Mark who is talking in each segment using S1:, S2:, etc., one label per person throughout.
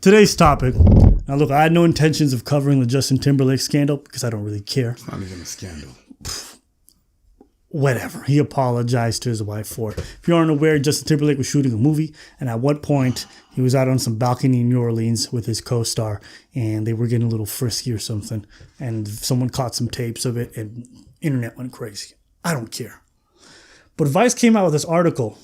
S1: today's topic. Now, look, I had no intentions of covering the Justin Timberlake scandal because I don't really care.
S2: It's not even a scandal.
S1: Whatever. He apologized to his wife for it. If you aren't aware, Justin Timberlake was shooting a movie, and at one point, he was out on some balcony in New Orleans with his co-star, and they were getting a little frisky or something, and someone caught some tapes of it, and internet went crazy. I don't care. But Vice came out with this article,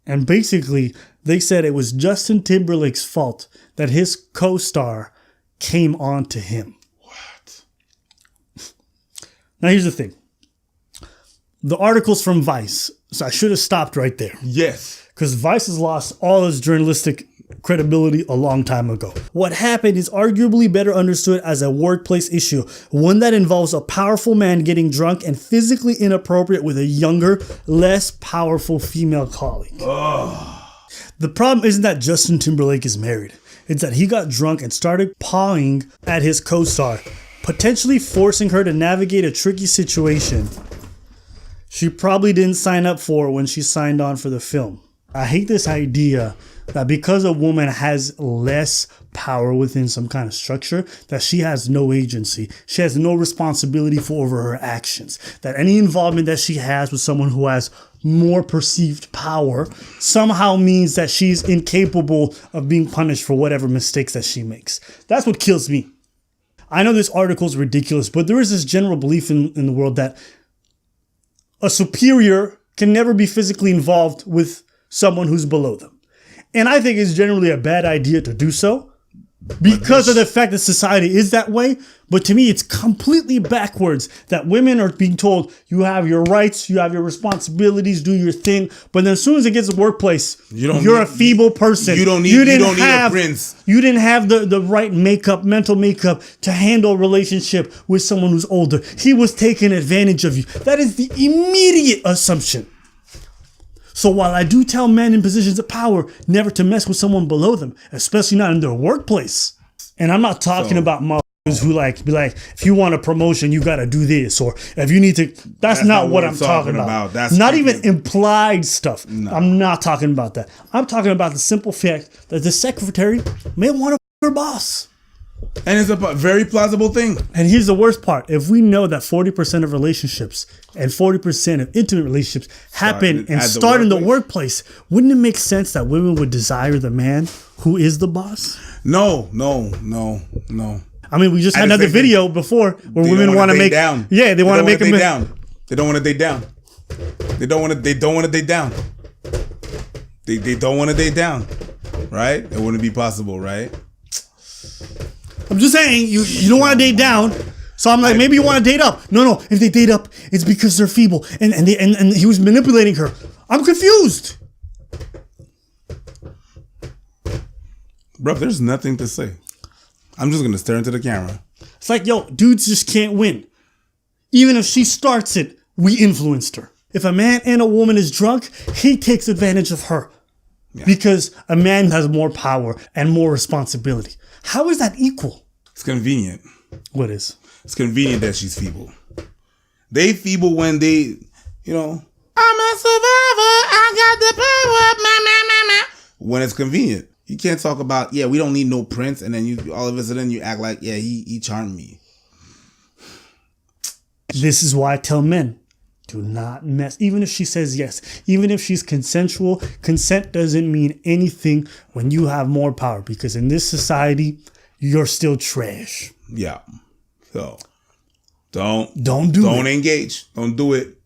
S1: and basically, they said it was Justin Timberlake's fault that his co-star came on to him.
S2: What?
S1: Now, here's the thing. The article's from Vice, so I should have stopped right there.
S2: Yes.
S1: Because Vice has lost all its journalistic credibility a long time ago. What happened is arguably better understood as a workplace issue, one that involves a powerful man getting drunk and physically inappropriate with a younger, less powerful female colleague. The problem isn't that Justin Timberlake is married. It's that he got drunk and started pawing at his co-star, potentially forcing her to navigate a tricky situation she probably didn't sign up for when she signed on for the film. I hate this idea that because a woman has less power within some kind of structure, that she has no agency. She has no responsibility for over her actions. That any involvement that she has with someone who has more perceived power somehow means that she's incapable of being punished for whatever mistakes that she makes. That's what kills me. I know this article is ridiculous, but there is this general belief in the world that a superior can never be physically involved with someone who's below them. And I think it's generally a bad idea to do so because of the fact that society is that way. But to me, it's completely backwards that women are being told you have your rights, you have your responsibilities, do your thing. But then as soon as it gets to the workplace, you're a feeble person.
S2: You don't need a prince.
S1: You didn't have the right makeup, mental makeup to handle a relationship with someone who's older. He was taking advantage of you. That is the immediate assumption. So while I do tell men in positions of power never to mess with someone below them, especially not in their workplace, and I'm not talking about motherfuckers who be like, if you want a promotion, you got to do this, or if you need to, that's not what I'm talking about. That's not even implied stuff. No. I'm not talking about that. I'm talking about the simple fact that the secretary may want to her boss.
S2: And it's a very plausible thing.
S1: And here's the worst part. If we know that 40% of relationships and 40% of intimate relationships happen and start in the workplace, wouldn't it make sense that women would desire the man who is the boss?
S2: No.
S1: I mean, we just had another video before where women want to make
S2: down.
S1: Yeah, they want to make
S2: them down. They don't want to date down. They don't want to date down. They don't want to date down. Right? It wouldn't be possible, right?
S1: I'm just saying, you don't want to date down. So I'm like, maybe you want to date up. No. If they date up, it's because they're feeble. And he was manipulating her. I'm confused.
S2: Bro, there's nothing to say. I'm just going to stare into the camera.
S1: It's like, yo, dudes just can't win. Even if she starts it, we influenced her. If a man and a woman is drunk, he takes advantage of her. Yeah. Because a man has more power and more responsibility. How is that equal?
S2: It's convenient.
S1: What is?
S2: It's convenient that she's feeble. They feeble when they, I'm a survivor. I got the power. When it's convenient. You can't talk about, we don't need no prince. And then you all of a sudden you act like, he charmed me.
S1: This is why I tell men, do not mess. Even if she says yes, even if she's consensual, consent doesn't mean anything when you have more power. Because in this society, you're still trash.
S2: Yeah. So don't engage. Don't do it.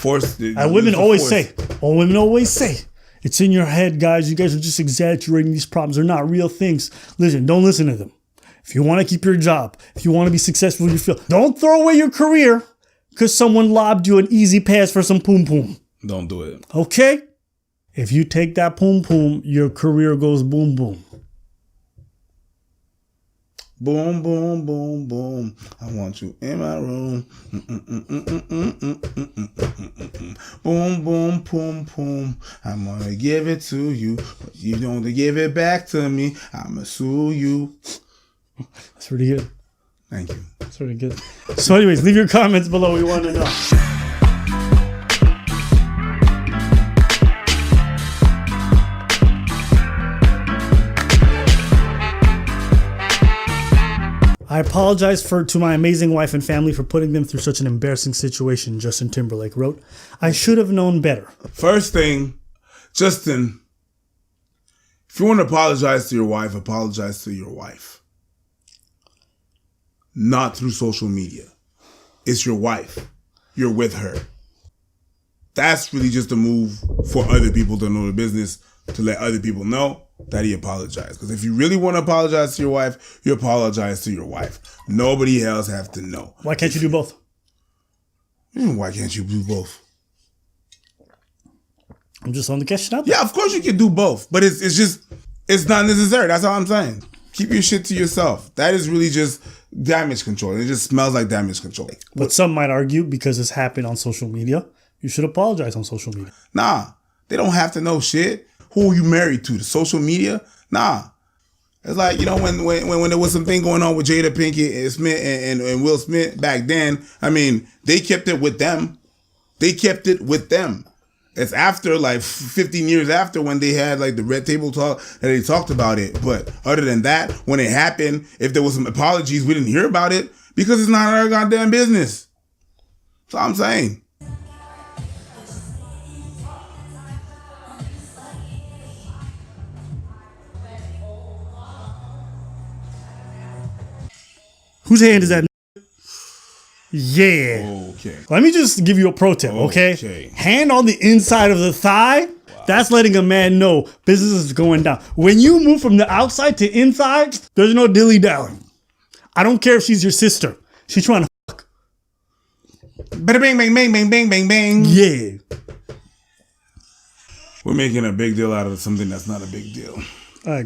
S1: Women always say, it's in your head, guys. You guys are just exaggerating these problems. They're not real things. Listen, don't listen to them. If you want to keep your job, if you want to be successful in your field, don't throw away your career because someone lobbed you an easy pass for some poom poom.
S2: Don't do it.
S1: Okay? If you take that poom poom, your career goes boom boom.
S2: Boom, boom, boom, boom. I want you in my room. Boom, boom, boom, boom. I'm gonna give it to you. But you don't give it back to me. I'ma sue you.
S1: That's pretty good.
S2: Thank you.
S1: That's pretty good. So anyways, leave your comments below. We want to know. I apologize to my amazing wife and family for putting them through such an embarrassing situation, Justin Timberlake wrote. I should have known better.
S2: First thing, Justin, if you want to apologize to your wife, apologize to your wife. Not through social media. It's your wife. You're with her. That's really just a move for other people to know the business, to let other people know that he apologized. Because if you really want to apologize to your wife, you apologize to your wife. Nobody else has to know.
S1: Why can't you do both?
S2: Why can't you do both?
S1: I'm just on the question out there.
S2: Yeah, of course you can do both. But it's not necessary. That's all I'm saying. Keep your shit to yourself. That is really just damage control. It just smells like damage control.
S1: But some might argue because this happened on social media, you should apologize on social media.
S2: Nah, they don't have to know shit. Who are you married to? The social media? Nah. It's like, when there was something going on with Jada Pinkett and Smith and Will Smith back then, I mean, they kept it with them. They kept it with them. It's after, like, 15 years after when they had, like, the Red Table Talk that they talked about it. But other than that, when it happened, if there was some apologies, we didn't hear about it because it's not our goddamn business. That's all I'm saying.
S1: Whose hand is that? Yeah.
S2: Okay.
S1: Let me just give you a pro tip, okay?
S2: Okay.
S1: Hand on the inside of the thigh, that's letting a man know business is going down. When you move from the outside to inside, there's no dilly-dally. I don't care if she's your sister. She's trying to fuck.
S2: Bada bang, bang, bang, bang, bang, bang, bang.
S1: Yeah.
S2: We're making a big deal out of something that's not a big deal.
S1: All right.